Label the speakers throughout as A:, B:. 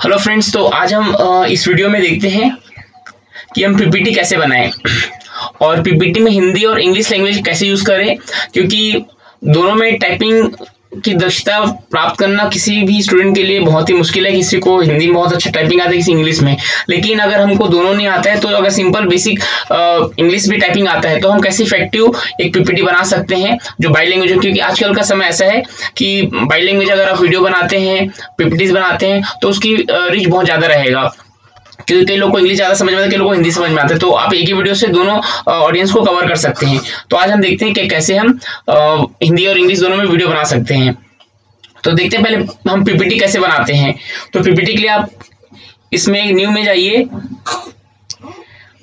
A: Hello friends, तो आज हम इस वीडियो में देखते हैं कि हम पीपीटी कैसे बनाएं और पीपीटी में हिंदी और इंग्लिश लैंग्वेज कैसे यूज़ करें, क्योंकि दोनों में टाइपिंग की दक्षता प्राप्त करना किसी भी स्टूडेंट के लिए बहुत ही मुश्किल है। किसी को हिंदी में बहुत अच्छा टाइपिंग आता है, किसी इंग्लिश में। लेकिन अगर हमको दोनों नहीं आता है, तो अगर सिंपल बेसिक इंग्लिश भी टाइपिंग आता है, तो हम कैसे इफेक्टिव एक पीपीटी बना सकते हैं जो बाई लैंग्वेज हो। क्योंकि आजकल का समय ऐसा है कि बाई लैंग्वेज अगर आप वीडियो बनाते हैं, पीपीटीज बनाते हैं, तो उसकी रीच बहुत ज़्यादा रहेगा। क्योंकि कई लोग को इंग्लिश ज़्यादा समझ में आता है, कई लोग को हिंदी समझ में आता है, तो आप एक ही वीडियो से दोनों ऑडियंस को कवर कर सकते हैं। तो आज हम देखते हैं कि कैसे हम हिंदी और इंग्लिश दोनों में वीडियो बना सकते हैं। तो देखते हैं पहले हम पीपीटी कैसे बनाते हैं। तो पीपीटी के लिए आप इसमें न्यू में जाइए,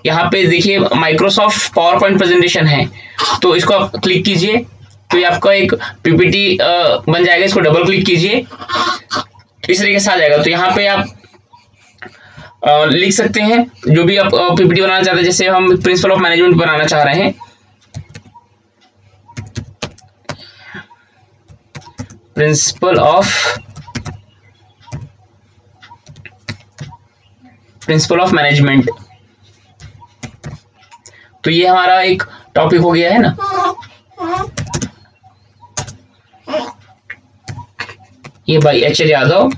A: यहाँ पे देखिए माइक्रोसॉफ्ट पावर पॉइंट प्रेजेंटेशन है, तो इसको आप क्लिक कीजिए, तो ये आपका एक पीपीटी बन जाएगा। इसको डबल क्लिक कीजिए, इस तरीके से आ जाएगा। तो यहाँ पे आप लिख सकते हैं जो भी आप पीपीटी बनाना चाहते हैं। जैसे हम प्रिंसिपल ऑफ मैनेजमेंट बनाना चाह रहे हैं, प्रिंसिपल ऑफ मैनेजमेंट, तो ये हमारा एक टॉपिक हो गया है ना। ये भाई एच.एल. यादव,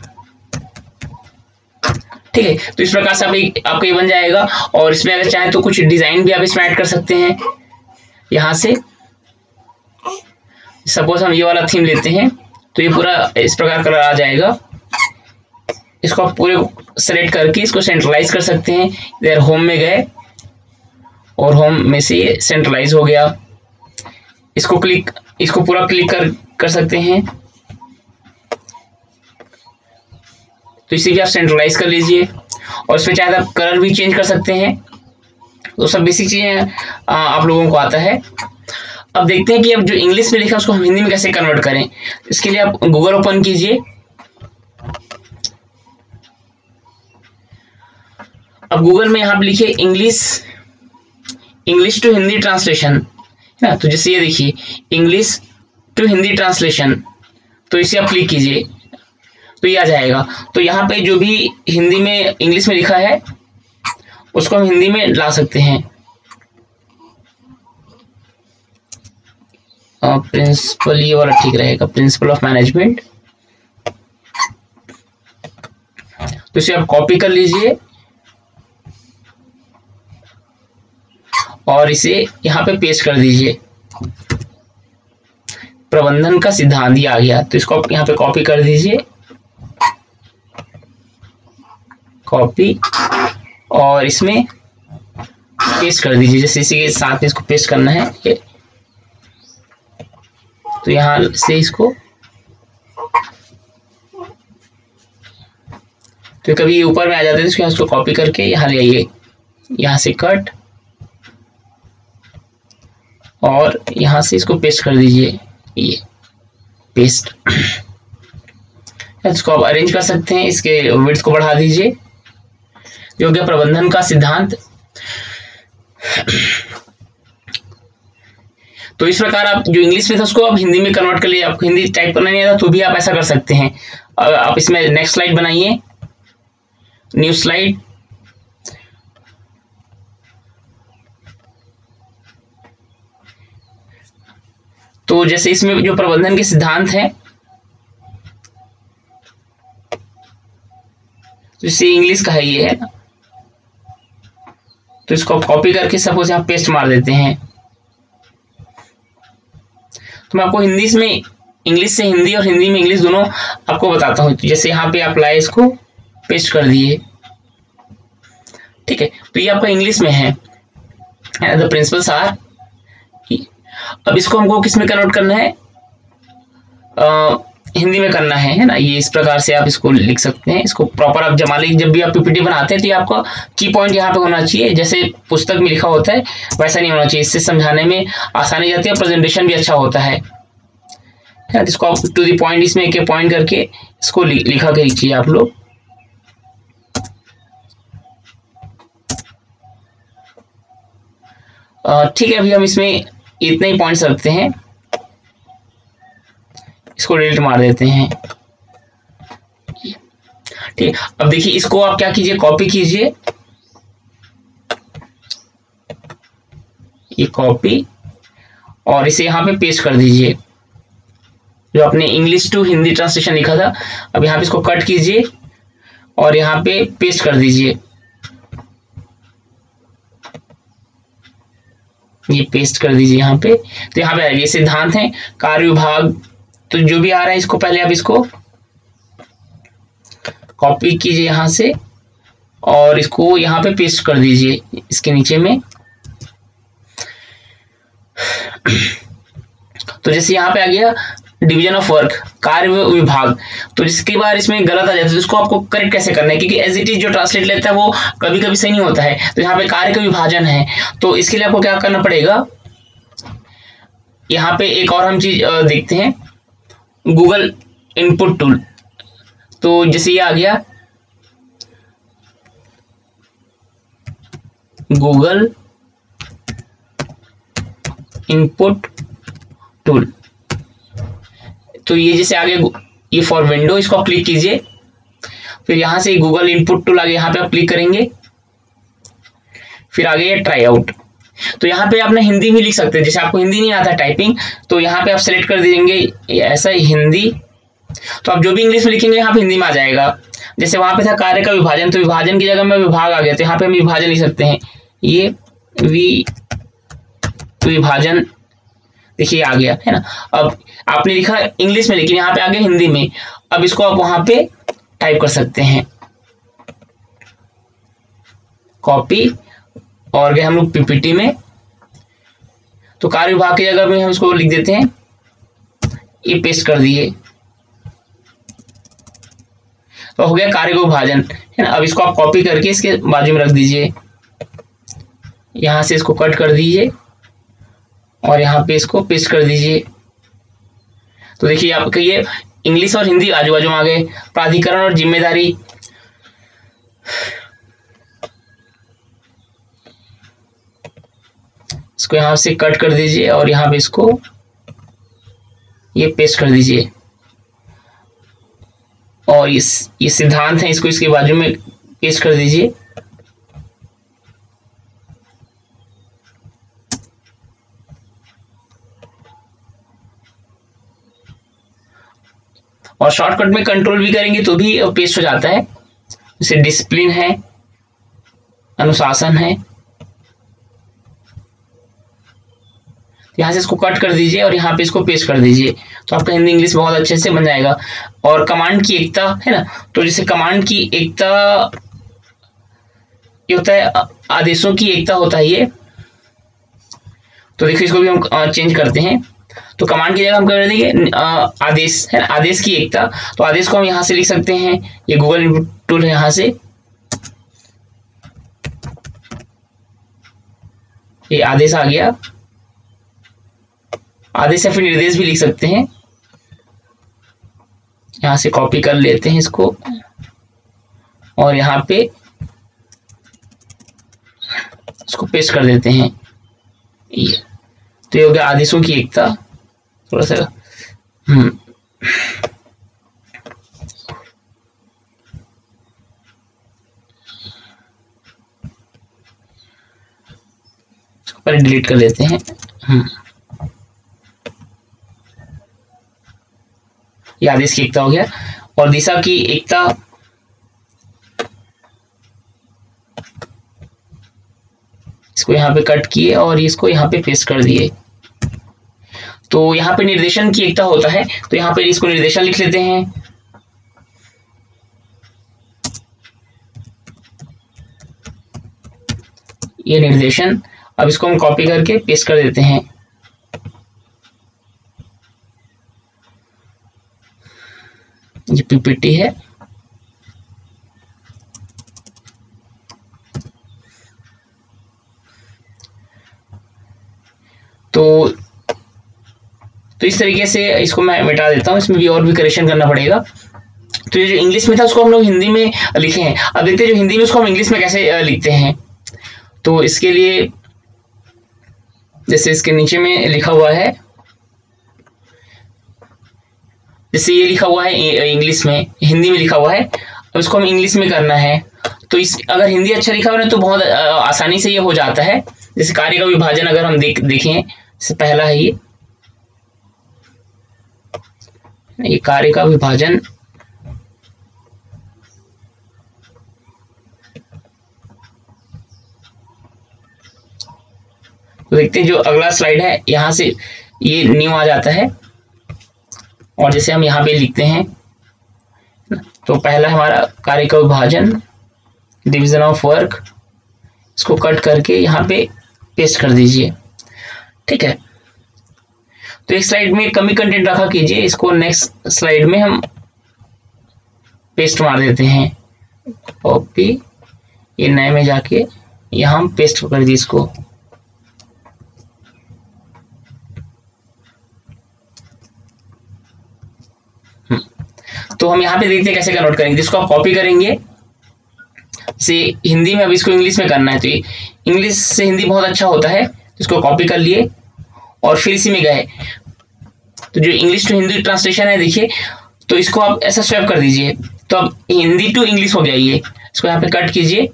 A: ठीक है। तो इस प्रकार से आपका ये बन जाएगा। और इसमें अगर चाहें तो कुछ डिजाइन भी आप इसमें ऐड कर सकते हैं। यहाँ से सपोज हम ये वाला थीम लेते हैं, तो ये पूरा इस प्रकार कलर आ जाएगा। इसको आप पूरे सेलेक्ट करके इसको सेंट्रलाइज कर सकते हैं। इधर होम में गए और होम में से ये सेंट्रलाइज हो गया। इसको पूरा क्लिक कर सकते हैं, तो इसे भी आप सेंट्रलाइज कर लीजिए। और इसमें चाहे आप कलर भी चेंज कर सकते हैं। तो सब बेसिक चीजें आप लोगों को आता है। अब देखते हैं कि अब जो इंग्लिश में लिखा है उसको हम हिंदी में कैसे कन्वर्ट करें। इसके लिए आप गूगल ओपन कीजिए। अब गूगल में यहाँ पे लिखिए इंग्लिश टू हिंदी ट्रांसलेशन, है ना। तो जैसे ये देखिए इंग्लिश टू हिंदी ट्रांसलेशन, तो इसे आप क्लिक कीजिए, तो ये आ जाएगा। तो यहाँ पे जो भी हिंदी में इंग्लिश में लिखा है उसको हम हिंदी में ला सकते हैं। प्रिंसिपल ये वाला ठीक रहेगा, प्रिंसिपल ऑफ मैनेजमेंट। तो इसे आप कॉपी कर लीजिए और इसे यहाँ पे पेस्ट कर दीजिए। प्रबंधन का सिद्धांत ये आ गया, तो इसको आप यहाँ पे कॉपी कर दीजिए, कॉपी, और इसमें पेस्ट कर दीजिए। जैसे इसी के साथ में इसको पेस्ट करना है, तो यहाँ से इसको, तो कभी ऊपर में आ जाते हैं, तो इसको कॉपी करके यहाँ ले आइए, यहाँ से कट और यहाँ से इसको पेस्ट कर दीजिए, ये पेस्ट। इसको आप अरेंज कर सकते हैं, इसके विड्थ को बढ़ा दीजिए। जो गया प्रबंधन का सिद्धांत। तो इस प्रकार आप जो इंग्लिश में था उसको आप हिंदी में कन्वर्ट कर लिए। आपको हिंदी टाइप करना नहीं आता तो भी आप ऐसा कर सकते हैं। आप इसमें नेक्स्ट स्लाइड बनाइए, न्यू स्लाइड। तो जैसे इसमें जो प्रबंधन के सिद्धांत हैं, तो इसे इंग्लिश का है, ये है ना। तो इसको कॉपी करके सपोज यहाँ पेस्ट मार देते हैं। तो मैं आपको हिंदी में इंग्लिश से हिंदी और हिंदी में इंग्लिश दोनों आपको बताता हूँ। तो जैसे यहाँ पे आप लाए, इसको पेस्ट कर दिए, ठीक है। तो ये आपका इंग्लिश में है, द प्रिंसिपल्स आर। अब इसको हमको किस में कन्वर्ट करना है, हिंदी में करना है ना। ये इस प्रकार से आप इसको लिख सकते हैं। इसको प्रॉपर आप जमा लीजिए। जब भी आप पीपीटी बनाते हैं तो ये आपका की पॉइंट यहाँ पे होना चाहिए, जैसे पुस्तक में लिखा होता है वैसा नहीं होना चाहिए। इससे समझाने में आसानी जाती है, प्रेजेंटेशन भी अच्छा होता है ना। इसको आप टू द पॉइंट इसमें एक पॉइंट करके इसको लिखा कीजिए आप लोग। ठीक है, अभी हम इसमें इतने ही पॉइंट्स रखते हैं। इसको डिलीट मार देते हैं। ठीक है, अब देखिए इसको आप क्या कीजिए, कॉपी कीजिए, ये कॉपी, और इसे यहाँ पे पेस्ट कर दीजिए, जो आपने इंग्लिश टू हिंदी ट्रांसलेशन लिखा था। अब यहाँ पे इसको कट कीजिए और यहाँ पे पेस्ट कर दीजिए, ये पेस्ट कर दीजिए यहाँ पे। तो यहाँ पे आएगा सिद्धांत है, कार्य विभाग, तो जो भी आ रहा है इसको पहले आप इसको कॉपी कीजिए यहाँ से और इसको यहाँ पे पेस्ट कर दीजिए इसके नीचे में। तो जैसे यहाँ पे आ गया डिवीजन ऑफ वर्क, कार्य विभाग, तो जिसके बाद इसमें गलत आ जाता है तो इसको आपको करेक्ट कैसे करना है, क्योंकि एज इट इज जो ट्रांसलेट लेता है वो कभी कभी सही नहीं होता है। तो यहाँ पे कार्य का विभाजन है, तो इसके लिए आपको क्या करना पड़ेगा, यहाँ पे एक और हम चीज देखते हैं, गूगल इनपुट टूल। तो जैसे ये आ गया गूगल इनपुट टूल, तो ये जैसे आगे ये फॉर विंडो, इसको आप क्लिक कीजिए, फिर यहां से गूगल इनपुट टूल आगे यहाँ पे आप क्लिक करेंगे, फिर आगे ये ट्राई आउट। तो यहाँ पे आपने हिंदी भी लिख सकते हैं, जैसे आपको हिंदी नहीं आता टाइपिंग तो यहाँ पे आप सेलेक्ट कर दीजिए ऐसा हिंदी, तो आप जो भी इंग्लिश में लिखेंगे यहाँ पे हिंदी में आ जाएगा। जैसे वहां पे था कार्य का विभाजन, तो विभाजन की जगह में विभाग आ गया, तो यहाँ पे हम विभाजन लिख सकते हैं, ये विभाजन, देखिए आ गया है ना। अब आपने लिखा इंग्लिश में लेकिन यहाँ पे आ गया हिंदी में, अब इसको आप वहां पे टाइप कर सकते हैं, कॉपी, और गए हम लोग पीपीटी में, तो कार्य विभाग की जगह में हम इसको लिख देते हैं, ये पेस्ट कर दिए, तो हो गया कार्य का विभाजन है ना। अब इसको आप कॉपी करके इसके बाजू में रख दीजिए, यहां से इसको कट कर दीजिए और यहाँ पे इसको पेस्ट कर दीजिए। तो देखिए आपके ये इंग्लिश और हिंदी आजू बाजू में आ गए। प्राधिकरण और जिम्मेदारी, इसको यहाँ से कट कर दीजिए और यहाँ पे इसको ये पेस्ट कर दीजिए, और ये सिद्धांत है, इसको इसके बाजू में पेस्ट कर दीजिए। और शॉर्टकट में कंट्रोल भी करेंगे तो भी पेस्ट हो जाता है, जैसे डिसिप्लिन है, अनुशासन है, यहाँ से इसको कट कर दीजिए और यहाँ पे इसको पेस्ट कर दीजिए, तो आपका हिंदी इंग्लिश बहुत अच्छे से बन जाएगा। और कमांड की एकता है ना, तो जैसे कमांड की एकता ये होता है, आदेशों की एकता होता है ये, तो देखिए इसको भी हम चेंज करते हैं। तो कमांड की जगह हम कर देंगे आदेश है ना, आदेश की एकता, तो आदेश को हम यहाँ से लिख सकते हैं, ये गूगल इनपुट टूल है, यहाँ से ये आदेश आ गया, आदेश या फिर निर्देश भी लिख सकते हैं। यहां से कॉपी कर लेते हैं इसको और यहाँ पे इसको पेस्ट कर देते हैं, ये तो ये हो गया आदेशों की एकता। थोड़ा सा पहले डिलीट कर देते हैं। ये आदेश की एकता हो गया। और दिशा की एकता, इसको यहाँ पे कट किए और इसको यहाँ पे पेस्ट कर दिए। तो यहाँ पे निर्देशन की एकता होता है, तो यहाँ पे इसको निर्देशन लिख लेते हैं, ये निर्देशन। अब इसको हम कॉपी करके पेस्ट कर देते हैं, ये पीपीटी है। तो इस तरीके से इसको मैं मिटा देता हूँ, इसमें भी और भी करेक्शन करना पड़ेगा। तो ये जो इंग्लिश में था उसको हम लोग हिंदी में लिखे हैं। अब देखते हैं जो हिंदी में उसको हम इंग्लिश में कैसे लिखते हैं। तो इसके लिए जैसे इसके नीचे में लिखा हुआ है, जैसे ये लिखा हुआ है इंग्लिश में, हिंदी में लिखा हुआ है, अब इसको हम इंग्लिश में करना है, तो इस अगर हिंदी अच्छा लिखा हुआ है तो बहुत आसानी से ये हो जाता है। जैसे कार्य का विभाजन अगर हम देखें, इससे पहला है ये कार्य का विभाजन। तो देखते हैं जो अगला स्लाइड है, यहां से ये न्यू आ जाता है, और जैसे हम यहाँ पे लिखते हैं, तो पहला हमारा कार्य का विभाजन, डिवीजन ऑफ वर्क, इसको कट करके यहाँ पे पेस्ट कर दीजिए। ठीक है, तो एक स्लाइड में कमी कंटेंट रखा कीजिए, इसको नेक्स्ट स्लाइड में हम पेस्ट मार देते हैं, कॉपी, ये नए में जाके यहाँ हम पेस्ट कर दिए इसको। तो हम यहाँ पे देखते हैं कैसे कन्वर्ट करेंगे। जिसको आप कॉपी करेंगे से हिंदी में, अब इसको इंग्लिश में करना है, तो इंग्लिश से हिंदी बहुत अच्छा होता है। इसको कॉपी कर लिए और फिर इसी में गए, तो जो इंग्लिश टू हिंदी ट्रांसलेशन है देखिए, तो इसको आप ऐसा स्वैप कर दीजिए, तो अब हिंदी टू इंग्लिश हो गया ये। इसको यहाँ पे कट कीजिए,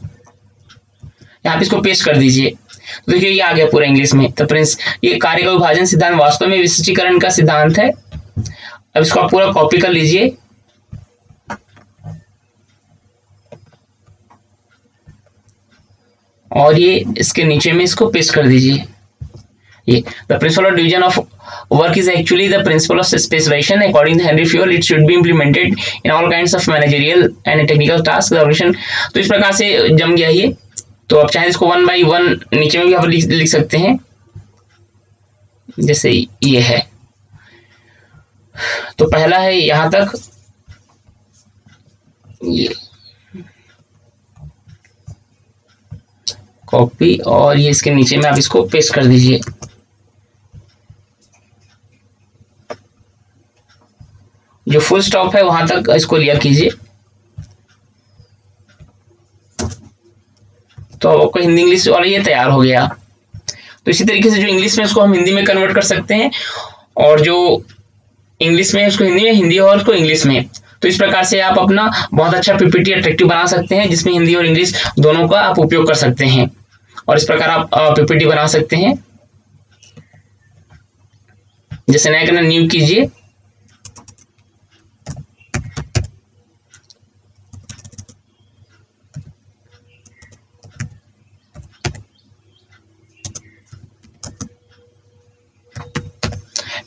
A: यहाँ पे इसको पेस्ट कर दीजिए, तो देखिए ये आ गया पूरा इंग्लिश में। तो फ्रेंड्स, ये कार्य का विभाजन सिद्धांत वास्तव में विशिष्टीकरण का सिद्धांत है। अब इसको आप पूरा कॉपी कर लीजिए, और ये इसके नीचे में इसको पेस्ट कर दीजिए। ये the principle of division of work is actually the principle of specification according to Henri Fayol. It should be implemented in all kinds of managerial and technical task. तो इस प्रकार से जम गया ये। तो आप चाहे इसको 1 by 1 नीचे में भी आप लिख सकते हैं, जैसे ये है। तो पहला है यहां तक, ये कॉपी, और ये इसके नीचे में आप इसको पेस्ट कर दीजिए। जो फुल स्टॉप है वहां तक इसको लिया कीजिए। तो आपको हिंदी इंग्लिश वाला ये तैयार हो गया। तो इसी तरीके से जो इंग्लिश में उसको हम हिंदी में कन्वर्ट कर सकते हैं, और जो इंग्लिश में उसको हिंदी में, हिंदी और उसको इंग्लिश में। तो इस प्रकार से आप अपना बहुत अच्छा पीपीटी अट्रैक्टिव बना सकते हैं, जिसमें हिंदी और इंग्लिश दोनों का आप उपयोग कर सकते हैं, और इस प्रकार आप पीपीटी बना सकते हैं। जैसे नया करना, न्यू कीजिए,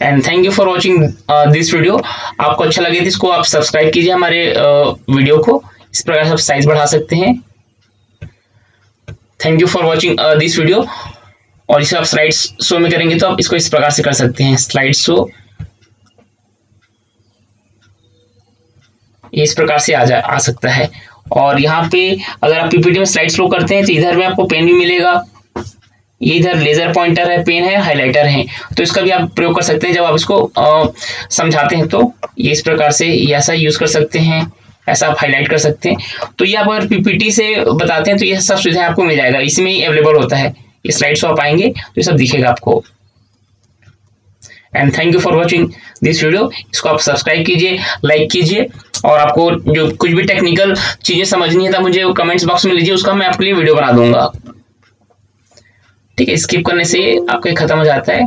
A: and thank you for watching this video. आपको अच्छा लगे तो इसको आप सब्सक्राइब कीजिए हमारे वीडियो को। इस प्रकार से आप साइज बढ़ा सकते हैं। Thank you for watching this video. और इसे आप स्लाइड शो में करेंगे तो आप इसको इस प्रकार से कर सकते हैं, स्लाइड शो। ये इस प्रकार से आ सकता है। और यहाँ पे अगर आप पीपीटी में स्लाइड शो करते हैं तो इधर में आपको पेन भी मिलेगा। ये इधर लेजर पॉइंटर है, पेन है, हाइलाइटर है, तो इसका भी आप प्रयोग कर सकते हैं जब आप इसको समझाते हैं। तो ये इस प्रकार से ऐसा यूज कर सकते हैं, ऐसा आप हाईलाइट कर सकते हैं। तो ये आप अगर पीपीटी से बताते हैं तो ये सब सुविधाएं आपको मिल जाएगा, इसमें ही अवेलेबल होता है। ये स्लाइड शो आप आएंगे तो ये सब दिखेगा आपको। And thank you for watching this video. इसको आप सब्सक्राइब कीजिए, लाइक कीजिए, और आपको जो कुछ भी टेक्निकल चीजें समझनी है तो मुझे कमेंट्स बॉक्स में लीजिए, उसका मैं आपके लिए वीडियो बना दूंगा। ठीक है, स्किप करने से आपका खत्म हो जाता है।